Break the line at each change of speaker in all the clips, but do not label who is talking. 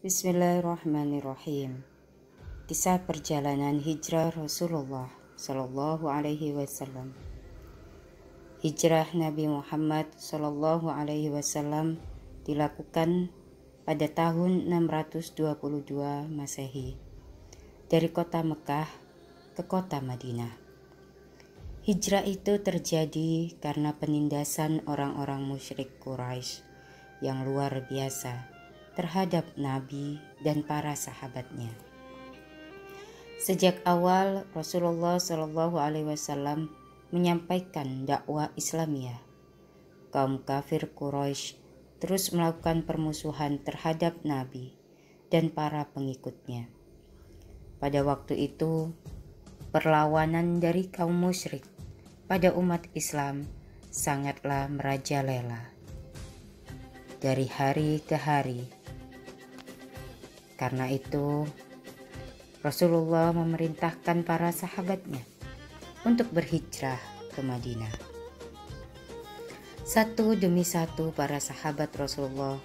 Bismillahirrahmanirrahim. Kisah perjalanan hijrah Rasulullah Sallallahu Alaihi Wasallam. Hijrah Nabi Muhammad Sallallahu Alaihi Wasallam dilakukan pada tahun 622 Masehi dari kota Mekah ke kota Madinah. Hijrah itu terjadi karena penindasan orang-orang musyrik Quraisy yang luar biasa terhadap Nabi dan para sahabatnya. Sejak awal Rasulullah Shallallahu Alaihi Wasallam menyampaikan dakwah Islamiyah, kaum kafir Quraisy terus melakukan permusuhan terhadap Nabi dan para pengikutnya. Pada waktu itu, perlawanan dari kaum musyrik pada umat Islam sangatlah merajalela dari hari ke hari. Karena itu, Rasulullah memerintahkan para sahabatnya untuk berhijrah ke Madinah. Satu demi satu para sahabat Rasulullah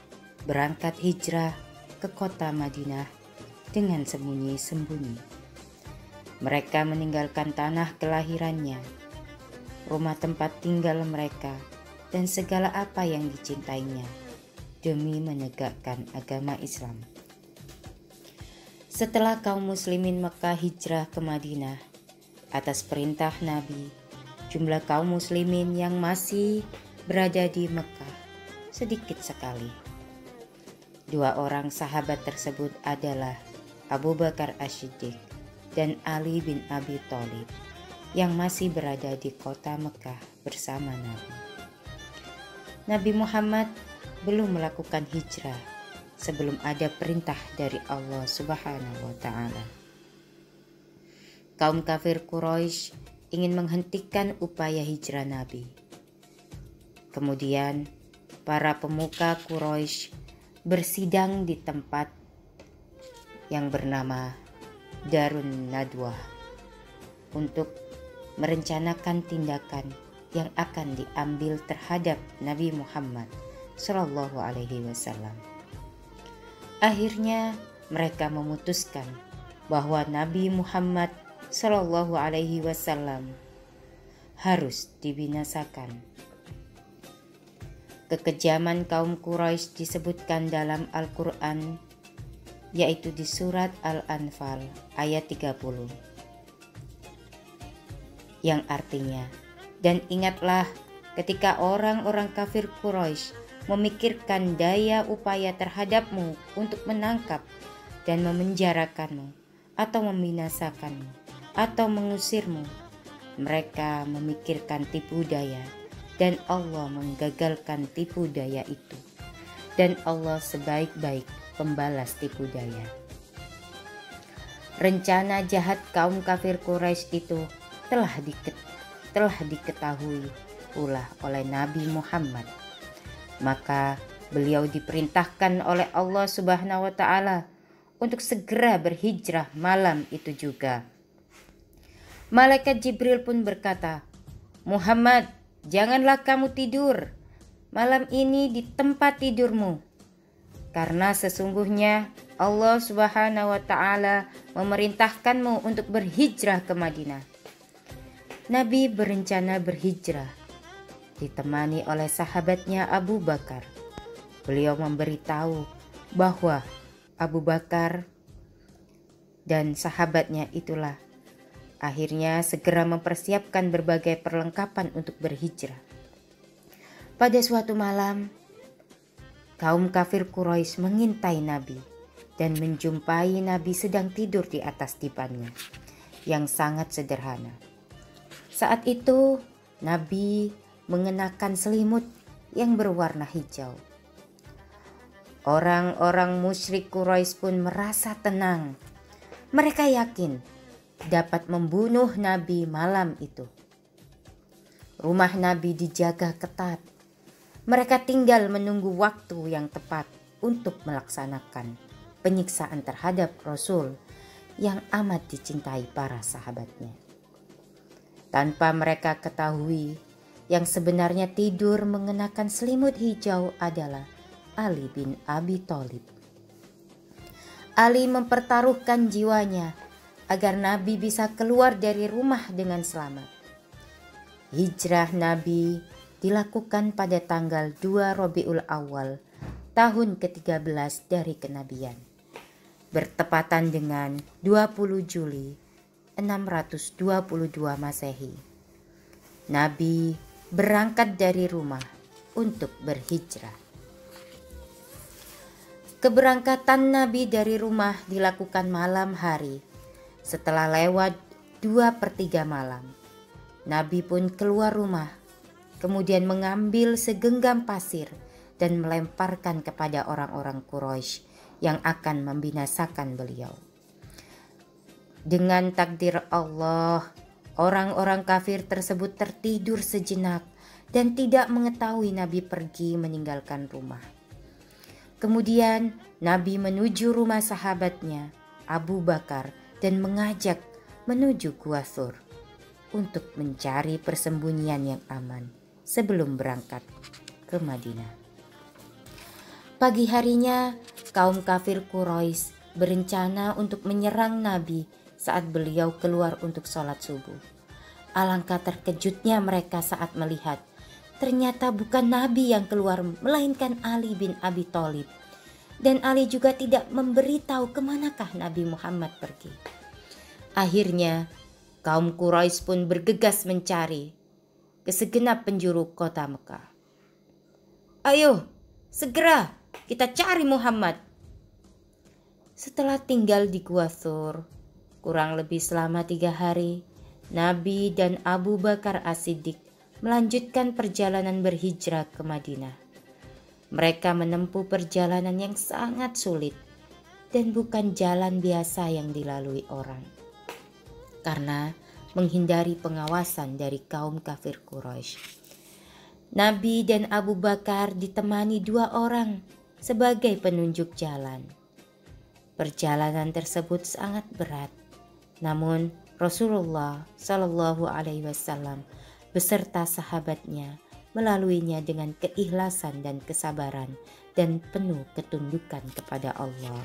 berangkat hijrah ke kota Madinah dengan sembunyi-sembunyi. Mereka meninggalkan tanah kelahirannya, rumah tempat tinggal mereka, dan segala apa yang dicintainya demi menegakkan agama Islam. Setelah kaum muslimin Mekah hijrah ke Madinah atas perintah Nabi, jumlah kaum muslimin yang masih berada di Mekah sedikit sekali. Dua orang sahabat tersebut adalah Abu Bakar As-Siddiq dan Ali bin Abi Thalib yang masih berada di kota Mekah bersama Nabi. Nabi Muhammad belum melakukan hijrah sebelum ada perintah dari Allah Subhanahu wa Ta'ala. Kaum kafir Quraisy ingin menghentikan upaya hijrah Nabi. Kemudian para pemuka Quraisy bersidang di tempat yang bernama Darun Nadwah untuk merencanakan tindakan yang akan diambil terhadap Nabi Muhammad Sallallahu Alaihi Wasallam. Akhirnya mereka memutuskan bahwa Nabi Muhammad Sallallahu Alaihi Wasallam harus dibinasakan. Kekejaman kaum Quraisy disebutkan dalam Al-Quran, yaitu di surat Al-Anfal ayat 30, yang artinya, dan ingatlah ketika orang-orang kafir Quraisy memikirkan daya upaya terhadapmu untuk menangkap dan memenjarakanmu atau membinasakanmu atau mengusirmu. Mereka memikirkan tipu daya dan Allah menggagalkan tipu daya itu. Dan Allah sebaik-baik pembalas tipu daya. Rencana jahat kaum kafir Quraisy itu telah diketahui pula oleh Nabi Muhammad. Maka beliau diperintahkan oleh Allah Subhanahu wa Ta'ala untuk segera berhijrah malam itu juga. Malaikat Jibril pun berkata, "Muhammad, janganlah kamu tidur malam ini di tempat tidurmu, karena sesungguhnya Allah Subhanahu wa Ta'ala memerintahkanmu untuk berhijrah ke Madinah." Nabi berencana berhijrah ditemani oleh sahabatnya Abu Bakar. Beliau memberitahu bahwa Abu Bakar dan sahabatnya itulah akhirnya segera mempersiapkan berbagai perlengkapan untuk berhijrah. Pada suatu malam, kaum kafir Quraisy mengintai Nabi dan menjumpai Nabi sedang tidur di atas dipannya yang sangat sederhana. Saat itu Nabi mengenakan selimut yang berwarna hijau. Orang-orang musyrik Quraisy pun merasa tenang. Mereka yakin dapat membunuh Nabi malam itu. Rumah Nabi dijaga ketat. Mereka tinggal menunggu waktu yang tepat untuk melaksanakan penyiksaan terhadap Rasul yang amat dicintai para sahabatnya. Tanpa mereka ketahui, yang sebenarnya tidur mengenakan selimut hijau adalah Ali bin Abi Thalib. Ali mempertaruhkan jiwanya agar Nabi bisa keluar dari rumah dengan selamat. Hijrah Nabi dilakukan pada tanggal 2 Rabiul Awal, tahun ke-13 dari kenabian, bertepatan dengan 20 Juli 622 Masehi. Nabi berangkat dari rumah untuk berhijrah. Keberangkatan Nabi dari rumah dilakukan malam hari. Setelah lewat 2/3 malam, Nabi pun keluar rumah, kemudian mengambil segenggam pasir dan melemparkan kepada orang-orang Quraisy yang akan membinasakan beliau. Dengan takdir Allah, orang-orang kafir tersebut tertidur sejenak dan tidak mengetahui Nabi pergi meninggalkan rumah. Kemudian Nabi menuju rumah sahabatnya Abu Bakar dan mengajak menuju Gua Thur untuk mencari persembunyian yang aman sebelum berangkat ke Madinah. Pagi harinya kaum kafir Quraisy berencana untuk menyerang Nabi saat beliau keluar untuk sholat subuh. Alangkah terkejutnya mereka saat melihat ternyata bukan Nabi yang keluar, melainkan Ali bin Abi Thalib. Dan Ali juga tidak memberitahu kemanakah Nabi Muhammad pergi. Akhirnya kaum Quraisy pun bergegas mencari ke segenap penjuru kota Mekah. Ayo, segera kita cari Muhammad. Setelah tinggal di Gua Thur kurang lebih selama 3 hari, Nabi dan Abu Bakar As-Siddiq melanjutkan perjalanan berhijrah ke Madinah. Mereka menempuh perjalanan yang sangat sulit dan bukan jalan biasa yang dilalui orang, karena menghindari pengawasan dari kaum kafir Quraisy. Nabi dan Abu Bakar ditemani 2 orang sebagai penunjuk jalan. Perjalanan tersebut sangat berat, namun Rasulullah Shallallahu Alaihi Wasallam beserta sahabatnya melaluinya dengan keikhlasan dan kesabaran dan penuh ketundukan kepada Allah.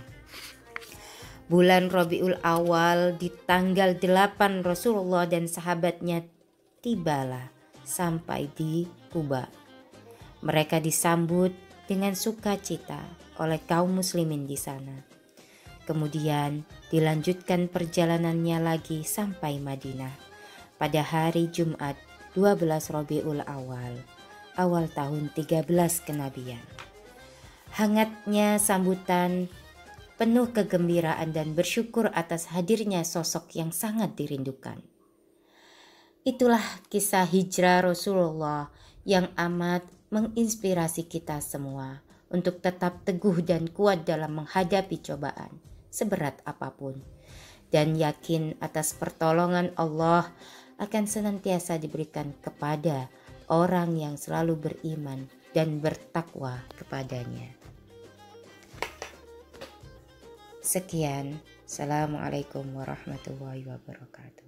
Bulan Rabiul Awal di tanggal 8 Rasulullah dan sahabatnya tibalah sampai di Quba. Mereka disambut dengan sukacita oleh kaum muslimin di sana. Kemudian dilanjutkan perjalanannya lagi sampai Madinah pada hari Jumat 12 Rabiul Awal, awal tahun 13 kenabian. Hangatnya sambutan, penuh kegembiraan dan bersyukur atas hadirnya sosok yang sangat dirindukan. Itulah kisah hijrah Rasulullah yang amat menginspirasi kita semua untuk tetap teguh dan kuat dalam menghadapi cobaan seberat apapun, dan yakin atas pertolongan Allah akan senantiasa diberikan kepada orang yang selalu beriman dan bertakwa kepadanya. Sekian, Assalamualaikum warahmatullahi wabarakatuh.